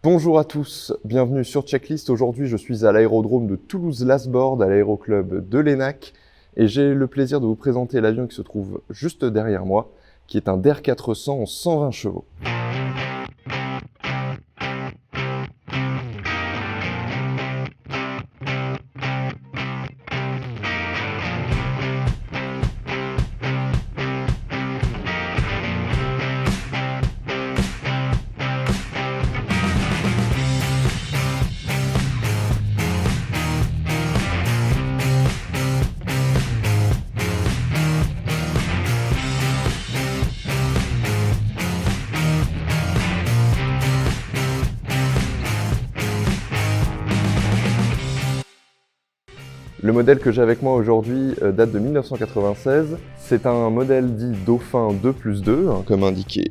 Bonjour à tous, bienvenue sur Checklist. Aujourd'hui, je suis à l'aérodrome de Toulouse-Lasbordes, à l'aéroclub de l'ENAC, et j'ai le plaisir de vous présenter l'avion qui se trouve juste derrière moi, qui est un Dair 400 en 120 chevaux. Le modèle que j'ai avec moi aujourd'hui date de 1996. C'est un modèle dit Dauphin 2+2, comme indiqué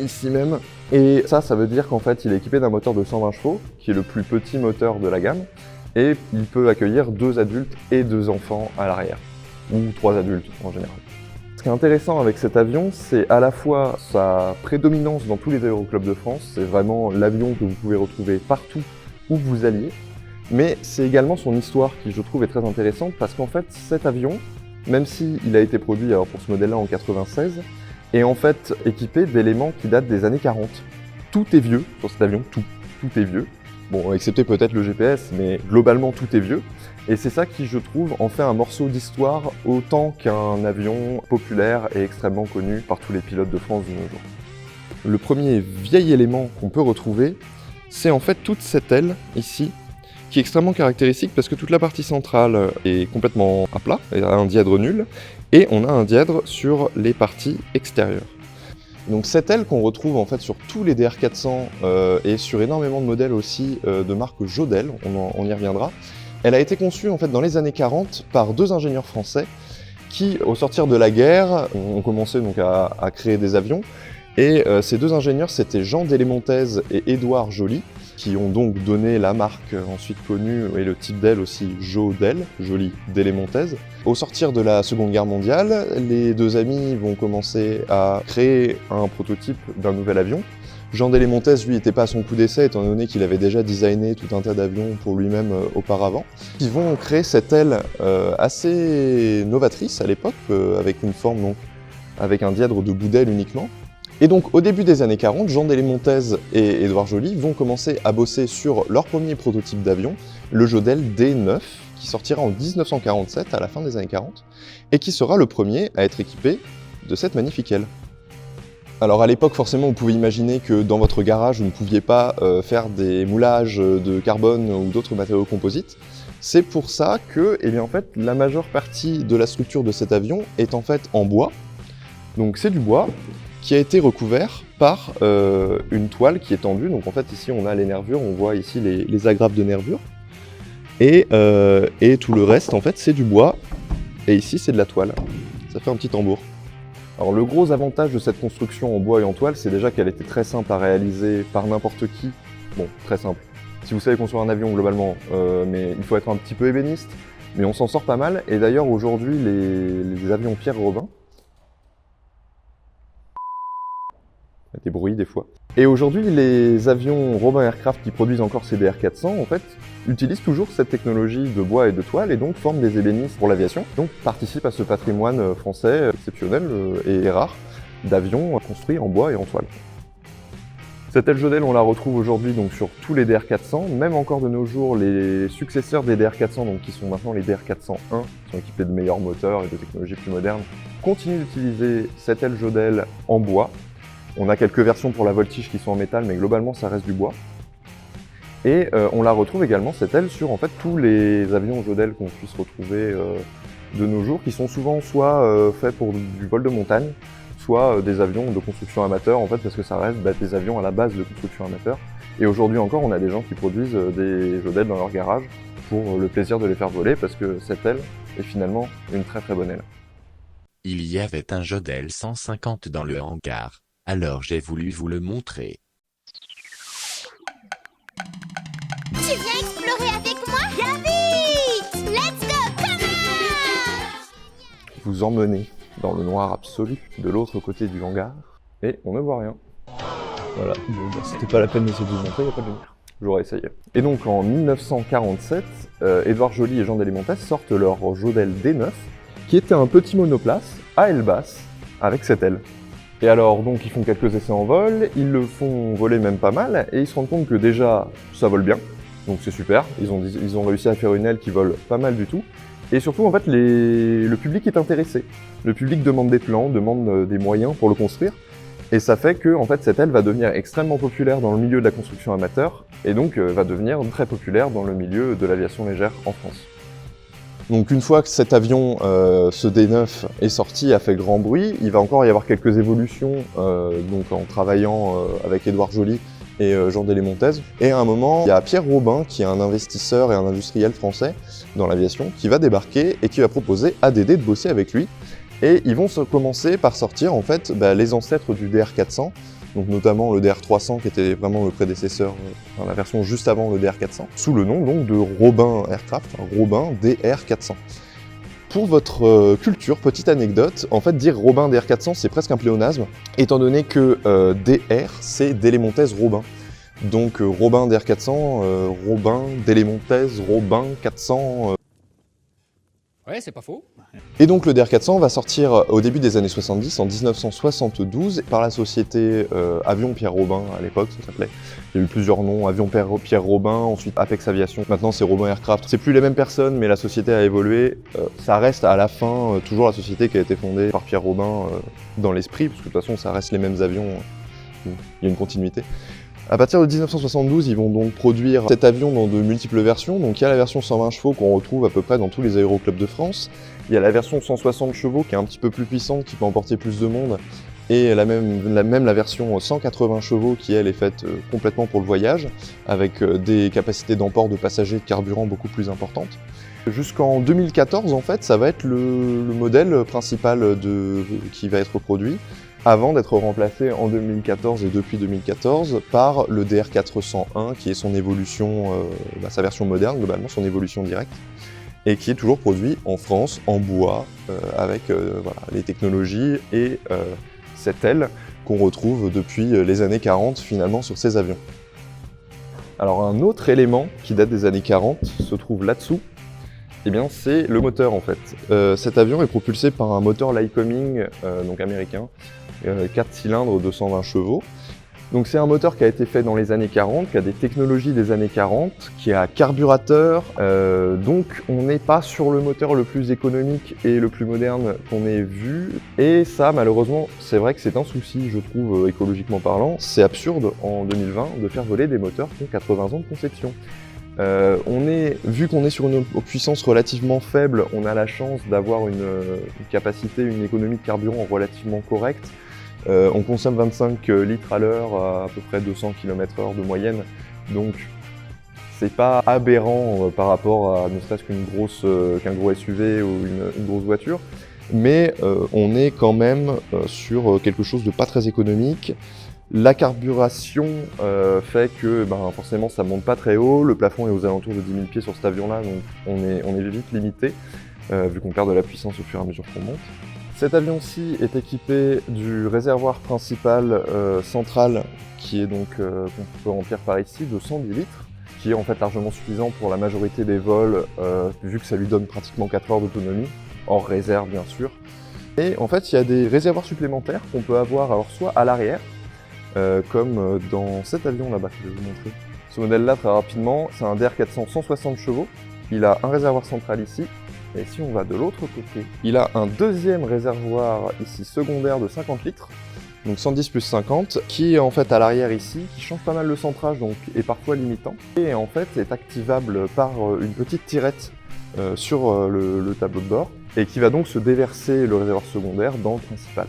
ici même. Et ça veut dire qu'en fait, il est équipé d'un moteur de 120 chevaux, qui est le plus petit moteur de la gamme. Et il peut accueillir 2 adultes et 2 enfants à l'arrière, ou 3 adultes en général. Ce qui est intéressant avec cet avion, c'est à la fois sa prédominance dans tous les aéroclubs de France. C'est vraiment l'avion que vous pouvez retrouver partout où vous alliez. Mais c'est également son histoire qui, je trouve, est très intéressante parce qu'en fait, cet avion, même s'il a été produit pour ce modèle-là en 96, est en fait équipé d'éléments qui datent des années 40. Tout est vieux sur cet avion, tout est vieux. Bon, excepté peut-être le GPS, mais globalement tout est vieux. Et c'est ça qui, je trouve, en fait un morceau d'histoire autant qu'un avion populaire et extrêmement connu par tous les pilotes de France de nos jours. Le premier vieil élément qu'on peut retrouver, c'est en fait toute cette aile ici, qui est extrêmement caractéristique parce que toute la partie centrale est complètement à plat, et a un dièdre nul, et on a un dièdre sur les parties extérieures. Donc cette aile qu'on retrouve en fait sur tous les Dair 400 et sur énormément de modèles aussi de marque Jodel, on y reviendra, elle a été conçue en fait dans les années 40 par 2 ingénieurs français qui, au sortir de la guerre, ont commencé donc à créer des avions. Et ces 2 ingénieurs, c'était Jean Deslémontez et Édouard Joly, qui ont donc donné la marque ensuite connue et le type d'aile aussi Jodel, Joly Deslémontez. Au sortir de la Seconde Guerre mondiale, les 2 amis vont commencer à créer un prototype d'un nouvel avion. Jean Deslémontez, lui, n'était pas à son coup d'essai, étant donné qu'il avait déjà designé tout un tas d'avions pour lui-même auparavant. Ils vont créer cette aile assez novatrice à l'époque, avec une forme donc avec un dièdre de bout d'aile uniquement. Et donc au début des années 40, Jean Deslémontez et Édouard Joly vont commencer à bosser sur leur premier prototype d'avion, le Jodel D9, qui sortira en 1947, à la fin des années 40, et qui sera le premier à être équipé de cette magnifique aile. Alors à l'époque, forcément, vous pouvez imaginer que dans votre garage, vous ne pouviez pas faire des moulages de carbone ou d'autres matériaux composites. C'est pour ça que, en fait, la majeure partie de la structure de cet avion est en fait en bois. Donc c'est du bois qui a été recouvert par une toile qui est tendue. Donc en fait ici on a les nervures, on voit ici les agrafes de nervures. Et tout le reste en fait c'est du bois. Et ici c'est de la toile. Ça fait un petit tambour. Alors le gros avantage de cette construction en bois et en toile, c'est déjà qu'elle était très simple à réaliser par n'importe qui. Bon, très simple. Si vous savez construire un avion globalement, mais il faut être un petit peu ébéniste. Mais on s'en sort pas mal. Et d'ailleurs aujourd'hui les avions Pierre Robin, il y a des bruits des fois. Et aujourd'hui, les avions Robin Aircraft qui produisent encore ces Dair 400, en fait, utilisent toujours cette technologie de bois et de toile et donc forment des ébénistes pour l'aviation. Donc participent à ce patrimoine français exceptionnel et rare d'avions construits en bois et en toile. Cette aile Jodel, on la retrouve aujourd'hui donc sur tous les Dair 400, même encore de nos jours, les successeurs des Dair 400, donc qui sont maintenant les Dair 401, qui sont équipés de meilleurs moteurs et de technologies plus modernes, continuent d'utiliser cette aile Jodel en bois. On a quelques versions pour la voltige qui sont en métal, mais globalement ça reste du bois. Et on la retrouve également, cette aile, sur en fait tous les avions Jodel qu'on puisse retrouver de nos jours, qui sont souvent soit faits pour du vol de montagne, soit des avions de construction amateur, en fait, parce que ça reste des avions à la base de construction amateur. Et aujourd'hui encore, on a des gens qui produisent des Jodel dans leur garage pour le plaisir de les faire voler, parce que cette aile est finalement une très très bonne aile. Il y avait un Jodel 150 dans le hangar. Alors j'ai voulu vous le montrer. Tu viens explorer avec moi? Viens vite! Let's go! Come on! Vous emmenez dans le noir absolu de l'autre côté du hangar et on ne voit rien. Voilà, bon, c'était pas la peine d'essayer de vous montrer, il n'y a pas de lumière. j'aurais essayé. Et donc en 1947, Édouard Joly et Jean Deslémontés sortent leur Jodel D9, qui était un petit monoplace à aile basse, avec cette aile. Et alors donc ils font quelques essais en vol, ils le font voler même pas mal, et ils se rendent compte que déjà ça vole bien, donc c'est super, ils ont réussi à faire une aile qui vole pas mal du tout. Et surtout, en fait, le public est intéressé. Le public demande des plans, demande des moyens pour le construire. Et ça fait que, en fait, cette aile va devenir extrêmement populaire dans le milieu de la construction amateur, et donc va devenir très populaire dans le milieu de l'aviation légère en France. Donc une fois que cet avion, ce D9, est sorti, a fait grand bruit, il va encore y avoir quelques évolutions donc en travaillant avec Édouard Joly et Jean Deslémontés. Et à un moment, il y a Pierre Robin, qui est un investisseur et un industriel français dans l'aviation, qui va débarquer et qui va proposer à Dédé de bosser avec lui. Et ils vont commencer par sortir en fait les ancêtres du DR400, donc notamment le DR300 qui était vraiment le prédécesseur, la version juste avant le DR400, sous le nom donc de Robin Aircraft, Robin DR400. Pour votre culture, petite anecdote, en fait dire Robin DR400 c'est presque un pléonasme, étant donné que DR c'est Deslémontés Robin. Donc Robin DR400, Robin Deslémontés, Robin 400. Ouais, c'est pas faux. Et donc le DR400 va sortir au début des années 70, en 1972, par la société Avion Pierre Robin à l'époque, ça s'appelait. Il y a eu plusieurs noms, Avion Pierre Robin, ensuite Apex Aviation, maintenant c'est Robin Aircraft. C'est plus les mêmes personnes, mais la société a évolué. Ça reste à la fin toujours la société qui a été fondée par Pierre Robin dans l'esprit, parce que de toute façon ça reste les mêmes avions, il y a une continuité. À partir de 1972, ils vont donc produire cet avion dans de multiples versions. Donc il y a la version 120 chevaux qu'on retrouve à peu près dans tous les aéroclubs de France. Il y a la version 160 chevaux qui est un petit peu plus puissante, qui peut emporter plus de monde. Et la version 180 chevaux qui, elle, est faite complètement pour le voyage, avec des capacités d'emport de passagers et de carburant beaucoup plus importantes. Jusqu'en 2014, en fait, ça va être le modèle principal qui va être produit, avant d'être remplacé en 2014 et depuis 2014 par le DR401 qui est son évolution, sa version moderne globalement, son évolution directe, et qui est toujours produit en France, en bois, avec les technologies et cette aile qu'on retrouve depuis les années 40 finalement sur ces avions. Alors un autre élément qui date des années 40 se trouve là-dessous, eh bien c'est le moteur en fait. Cet avion est propulsé par un moteur Lycoming, donc américain, 4 cylindres de 120 chevaux. Donc c'est un moteur qui a été fait dans les années 40, qui a des technologies des années 40, qui a carburateur, donc on n'est pas sur le moteur le plus économique et le plus moderne qu'on ait vu, et ça malheureusement c'est vrai que c'est un souci je trouve écologiquement parlant, c'est absurde en 2020 de faire voler des moteurs qui ont 80 ans de conception. Vu qu'on est sur une puissance relativement faible, on a la chance d'avoir une capacité, une économie de carburant relativement correcte. On consomme 25 litres à l'heure à peu près 200 km/h de moyenne, donc c'est pas aberrant par rapport à ne serait-ce qu'un gros SUV ou une grosse voiture, mais on est quand même sur quelque chose de pas très économique. La carburation fait que forcément ça monte pas très haut, le plafond est aux alentours de 10 000 pieds sur cet avion-là, donc on est vite limité, vu qu'on perd de la puissance au fur et à mesure qu'on monte. Cet avion-ci est équipé du réservoir principal central, qui est donc, qu'on peut remplir par ici, de 110 litres, qui est en fait largement suffisant pour la majorité des vols, vu que ça lui donne pratiquement 4 heures d'autonomie, hors réserve bien sûr. Et en fait il y a des réservoirs supplémentaires qu'on peut avoir alors soit à l'arrière, comme dans cet avion là-bas que je vais vous montrer. Ce modèle-là, très rapidement, c'est un DR400 160 chevaux, il a un réservoir central ici, et si on va de l'autre côté, il a un deuxième réservoir ici secondaire de 50 litres, donc 110 plus 50, qui est en fait à l'arrière ici, qui change pas mal le centrage, donc est parfois limitant, et en fait est activable par une petite tirette sur le tableau de bord, et qui va donc se déverser le réservoir secondaire dans le principal.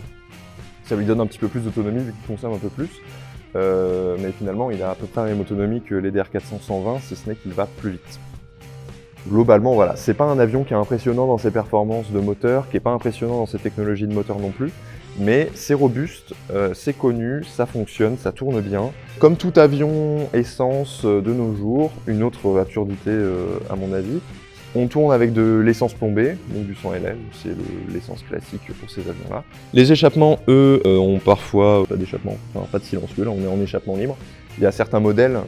Ça lui donne un petit peu plus d'autonomie vu qu'il consomme un peu plus, mais finalement il a à peu près la même autonomie que les DR400 120, si ce n'est qu'il va plus vite. Globalement, voilà, c'est pas un avion qui est impressionnant dans ses performances de moteur, qui est pas impressionnant dans ses technologies de moteur non plus, mais c'est robuste, c'est connu, ça fonctionne, ça tourne bien. Comme tout avion essence de nos jours, une autre absurdité à mon avis, on tourne avec de l'essence plombée, donc du 100 LL, c'est l'essence classique pour ces avions-là. Les échappements, eux, ont parfois pas d'échappement, enfin pas de silencieux, là on est en échappement libre, Il y a certains modèles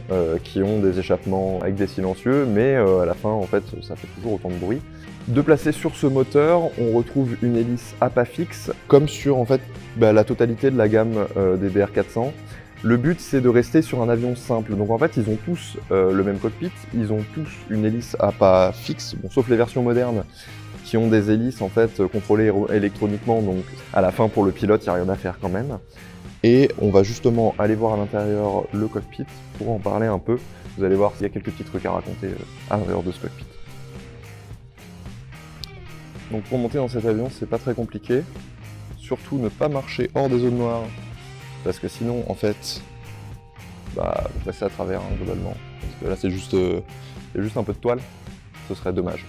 qui ont des échappements avec des silencieux, mais à la fin, en fait, ça fait toujours autant de bruit. De placer sur ce moteur, on retrouve une hélice à pas fixe, comme sur en fait la totalité de la gamme des DR400. Le but, c'est de rester sur un avion simple. Donc en fait, ils ont tous le même cockpit, ils ont tous une hélice à pas fixe, bon, sauf les versions modernes qui ont des hélices en fait contrôlées électroniquement. Donc à la fin, pour le pilote, il n'y a rien à faire quand même. Et on va justement aller voir à l'intérieur le cockpit pour en parler un peu. Vous allez voir s'il y a quelques petits trucs à raconter à l'intérieur de ce cockpit. Donc pour monter dans cet avion, c'est pas très compliqué. Surtout ne pas marcher hors des zones noires, parce que sinon, en fait, vous passez à travers globalement. Parce que là, c'est juste un peu de toile, ce serait dommage.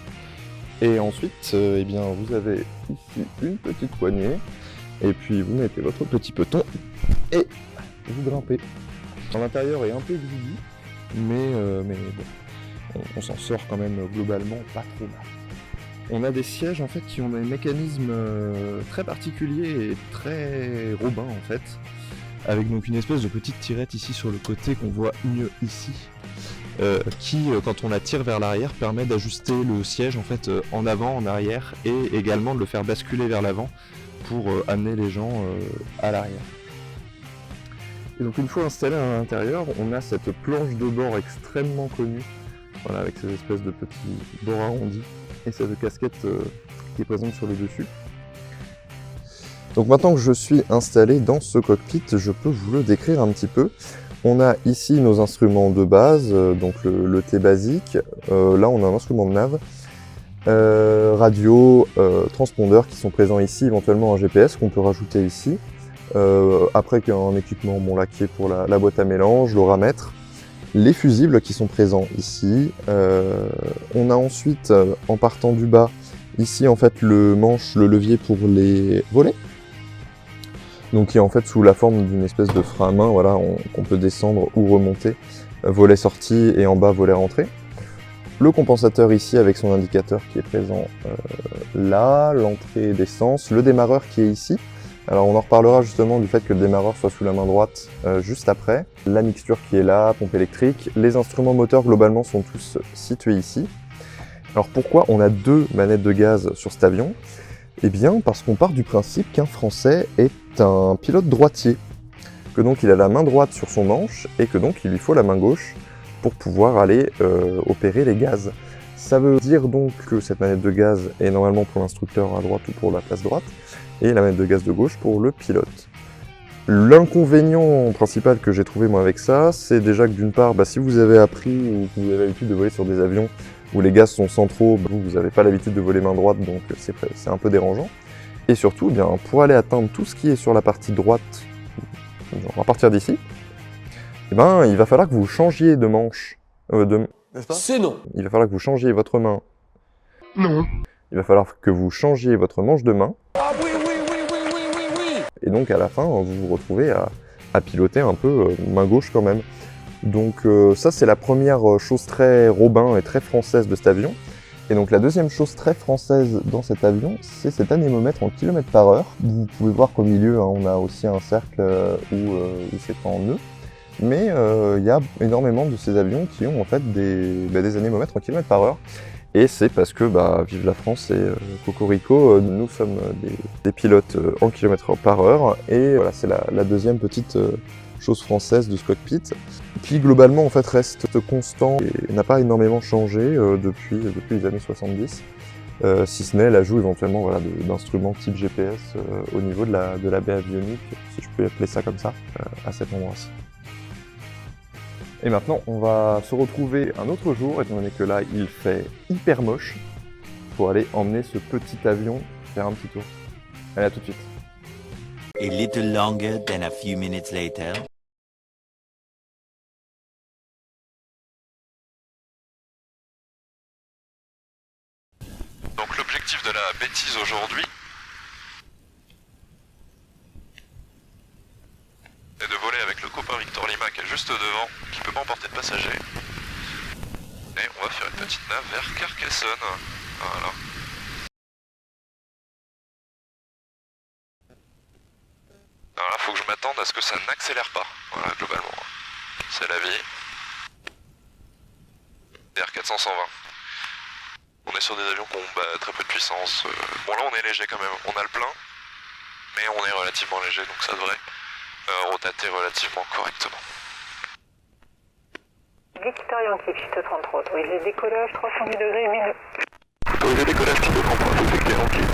Et ensuite, eh bien, vous avez ici une petite poignée, et puis vous mettez votre petit peloton, et vous grimpez. L'intérieur est un peu gris, mais bon, on s'en sort quand même globalement pas trop mal. On a des sièges en fait qui ont des mécanismes très particuliers et très robins en fait, avec donc une espèce de petite tirette ici sur le côté qu'on voit mieux ici, qui quand on la tire vers l'arrière permet d'ajuster le siège en fait en avant, en arrière, et également de le faire basculer vers l'avant pour amener les gens à l'arrière. Et donc une fois installé à l'intérieur, on a cette planche de bord extrêmement connue, voilà, avec ces espèces de petits bords arrondis et cette casquette qui est présente sur le dessus. Donc maintenant que je suis installé dans ce cockpit, je peux vous le décrire un petit peu. On a ici nos instruments de base, donc le T basique. Là on a un instrument de nav, radio, transpondeur qui sont présents ici, éventuellement un GPS qu'on peut rajouter ici. Après qu'il y a un équipement là, qui est pour la boîte à mélange, l'oramètre. Les fusibles qui sont présents ici. On a ensuite, en partant du bas, ici en fait le levier pour les volets. Donc qui est en fait sous la forme d'une espèce de frein à main, voilà, qu'on peut descendre ou remonter. Volet sortie et en bas volet rentrée. Le compensateur ici avec son indicateur qui est présent là, l'entrée d'essence, le démarreur qui est ici. Alors on en reparlera justement du fait que le démarreur soit sous la main droite juste après. La mixture qui est là, pompe électrique. Les instruments moteurs globalement sont tous situés ici. Alors pourquoi on a deux manettes de gaz sur cet avion? Eh bien parce qu'on part du principe qu'un Français est un pilote droitier. Que donc il a la main droite sur son manche et que donc il lui faut la main gauche pour pouvoir aller opérer les gaz. Ça veut dire donc que cette manette de gaz est normalement pour l'instructeur à droite ou pour la place droite, et la manette de gaz de gauche pour le pilote. L'inconvénient principal que j'ai trouvé moi avec ça, c'est déjà que d'une part, si vous avez appris ou que vous avez l'habitude de voler sur des avions où les gaz sont centraux, vous n'avez pas l'habitude de voler main droite, donc c'est un peu dérangeant. Et surtout, bien, pour aller atteindre tout ce qui est sur la partie droite, genre à partir d'ici, eh ben, il va falloir que vous changiez de manche. N'est-ce pas ? C'est non. Il va falloir que vous changiez votre main. Non. Il va falloir que vous changiez votre manche de main. Ah oui, oui, oui, oui, oui, oui, oui. Et donc à la fin, vous vous retrouvez à piloter un peu main gauche quand même. Donc ça, c'est la première chose très Robin et très française de cet avion. Et donc la deuxième chose très française dans cet avion, c'est cet anémomètre en km/h. Vous pouvez voir qu'au milieu, on a aussi un cercle où c'est en nœud. Mais il y a énormément de ces avions qui ont en fait des anémomètres en km/h. Et c'est parce que, vive la France et Cocorico, nous sommes des pilotes en km/h. Et voilà, c'est la deuxième petite chose française de ce cockpit, qui globalement en fait reste constant et n'a pas énormément changé depuis les années 70. Si ce n'est l'ajout éventuellement voilà, d'instruments type GPS au niveau de la baie avionique, si je peux appeler ça comme ça, à cet endroit-ci. Et maintenant, on va se retrouver un autre jour, étant donné que là, il fait hyper moche, pour aller emmener ce petit avion faire un petit tour. Allez, à tout de suite. A little longer than a few minutes later. Donc l'objectif de la bêtise aujourd'hui est de voler avec le copain Victor Lima qui est juste devant, qui peut pas emporter de passagers. Et on va faire une petite nave vers Carcassonne. Voilà. Alors là, faut que je m'attende à ce que ça n'accélère pas, voilà, globalement. C'est la vie. DR400-120. On est sur des avions qui ont très peu de puissance. Bon là on est léger quand même, on a le plein, mais on est relativement léger donc ça devrait rotater relativement correctement. Victor Yankee, piste 33, autorisé décollage 310 degrés, 1000. Autorisé décollage piste 33, c'est Victor Yankee.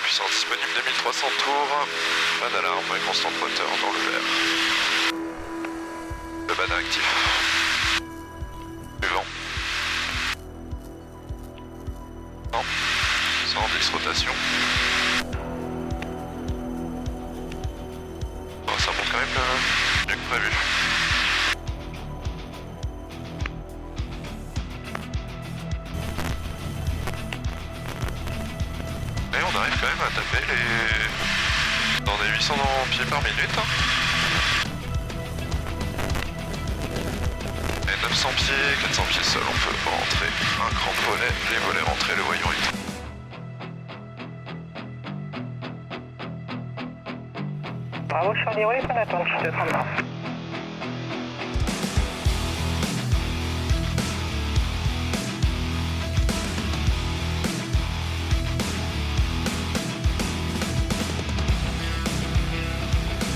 Puissance disponible 2300 tours, pas d'alarme et constante moteur dans le vert. Le badin actif. Du vent. Non. 110 rotation. Oh, ça monte quand même mieux que prévu. Et on arrive quand même à taper les... dans des 800 pieds par minute. Et 900 pieds, 400 pieds seul, on peut rentrer. Un grand volet, les volets rentrés, le voyant est... Bravo Charlie, oui, bonne attente, piste 33.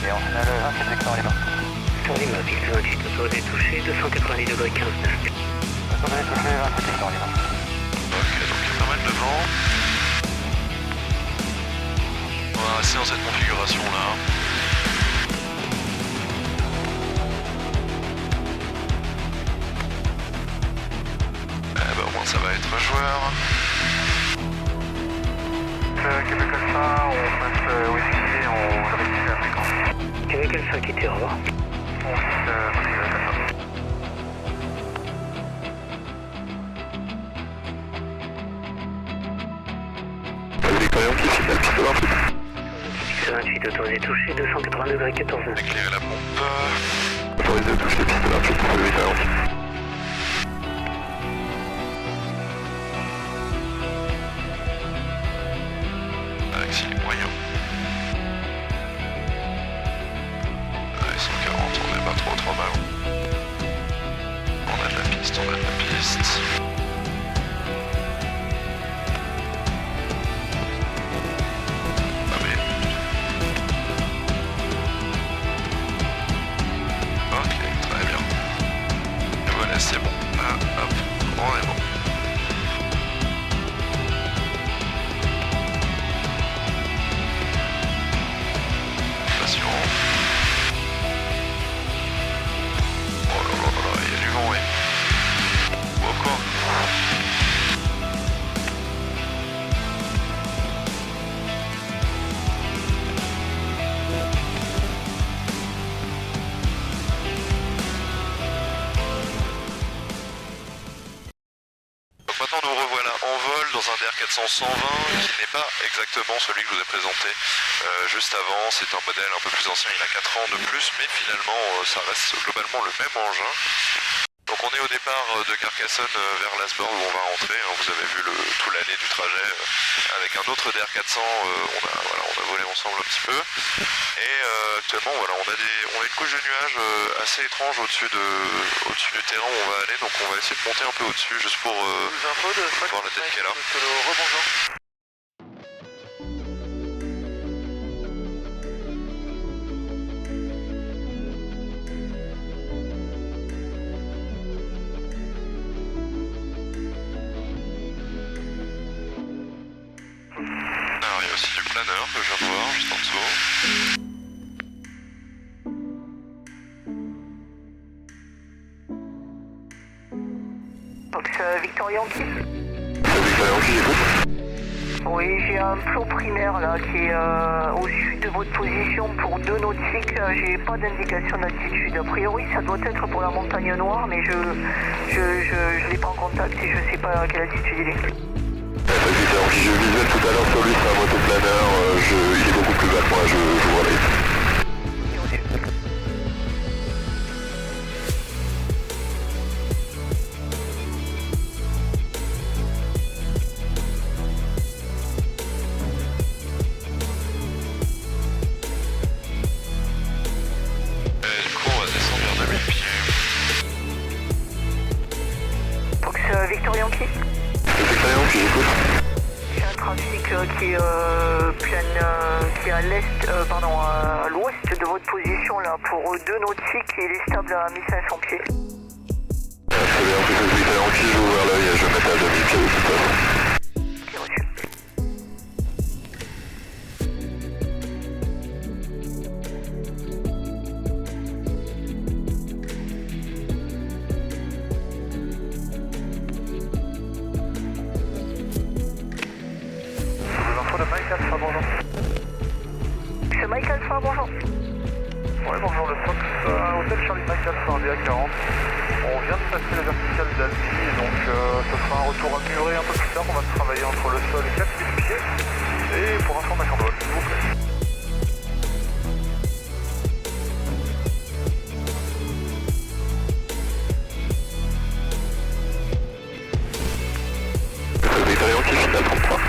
Et on finale 27 Victor Lima. Victor Lima, piste 28, autorisé touché, 290 degrés 15 nœuds. Autorisé touché 27 Victor Lima. Ok, donc il y a pas mal de vent. On va rester dans cette configuration là. Au moins ça va être joueur. Québec Alpha, on passe whisky, on rectifie la fréquence. Québec Alpha quitté, au revoir. On fixe Québec Alpha. Victorian qui finale piste 28. Piste 28, autorisé touché, 280 degrés 14 nœuds. Éclairer la pompe. Autorisé toucher piste 28 pour le Victorian. Axi moyen. Ouais, 140, on n'est pas trop mal. On a de la piste, on a de la piste. Ah mais... Ok, très bien. Et voilà, c'est bon. Ah, hop, on est bon. Attention. Oh là là là là, il y a du vent, ouais. Ou encore. Donc maintenant nous revoilà en vol dans un DR400-120 qui n'est pas exactement celui que je vous ai présenté juste avant. C'est un modèle un peu plus ancien, il a 4 ans de plus, mais finalement ça reste globalement le même engin. Donc on est au départ de Carcassonne vers Lasborg où on va rentrer. Vous avez vu tout l'allée du trajet avec un autre DR400. On a volé ensemble un petit peu. Et actuellement on a une couche de nuages assez étrange au-dessus du terrain où on va aller. Donc on va essayer de monter un peu au-dessus juste pour voir la tête qu'elle a. Alors il y a aussi du planeur que je viens de voir juste en dessous. Donc c'est Victor Yankee. Victor Yankee, j'écoute. Oui, j'ai un plot primaire là qui est au sud de votre position pour 2 nautiques. J'ai pas d'indication d'altitude. A priori, ça doit être pour la montagne noire, mais je l'ai pas en contact et je sais pas à quelle altitude il est. Je visuel tout à l'heure sur lui, c'est un motoplaneur, il est beaucoup plus bas que moi, je vois les... qui est à l'est, à l'ouest de votre position là, pour 2 nautiques, il est stable à 1500 pieds. Très bien, c'est ça, Victor Yankee, je vais ouvrir l'œil et je vais mettre à 2000 pieds de toute façon. Ok, reçu. Les infos de Mike Alpha, bonjour. C'est Mike Alpha, bonjour. Ouais, bonjour, le Fox, Hôtel Charlie Mike Alpha, un DA40. On vient de passer la verticale d'Alpi, et donc ce sera un retour à Muret un peu plus tard. On va travailler entre le sol et 4000 pieds. Et pour information de vol, s'il vous plaît. Victor Yankee, final 33.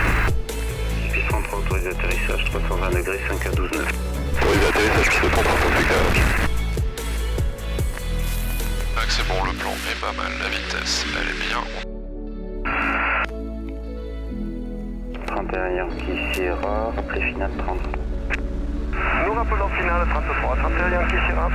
Piste 33, autorisé d'atterrissage, 320 degrés, 5 à 12 9. Autorisé d'atterrissage, piste 33, Victor Yankee. C'est bon, le plan est pas mal, la vitesse, elle est bien. 31 Yankee Sierra, rappelé final 30. Nous rappelons final 33, 31 Yankee Sierra.